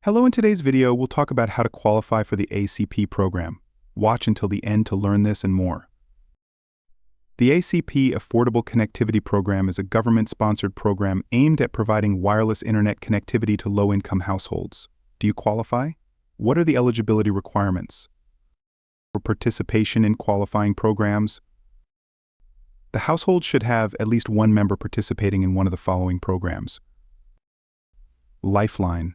Hello, in today's video, we'll talk about how to qualify for the ACP program. Watch until the end to learn this and more. The ACP Affordable Connectivity Program is a government-sponsored program aimed at providing wireless internet connectivity to low-income households. Do you qualify? What are the eligibility requirements for participation in qualifying programs? The household should have at least one member participating in one of the following programs: Lifeline,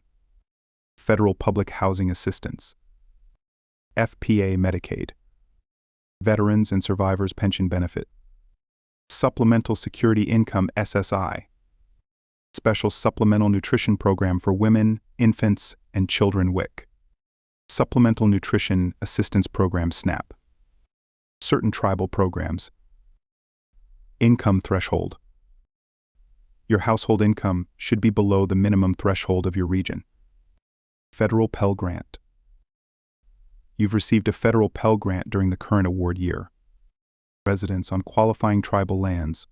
Federal Public Housing Assistance, FPA Medicaid, Veterans and Survivors Pension Benefit, Supplemental Security Income SSI, Special Supplemental Nutrition Program for Women, Infants, and Children WIC, Supplemental Nutrition Assistance Program SNAP, certain tribal programs. Income threshold. Your household income should be below the minimum threshold of your region. Federal Pell Grant. You've received a federal Pell Grant during the current award year. Residents on qualifying tribal lands.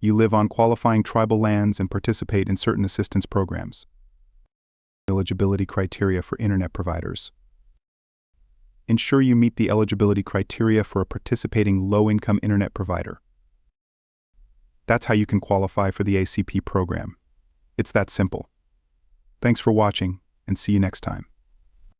You live on qualifying tribal lands and participate in certain assistance programs. Eligibility criteria for internet providers. Ensure you meet the eligibility criteria for a participating low-income internet provider. That's how you can qualify for the ACP program. It's that simple. Thanks for watching, and see you next time.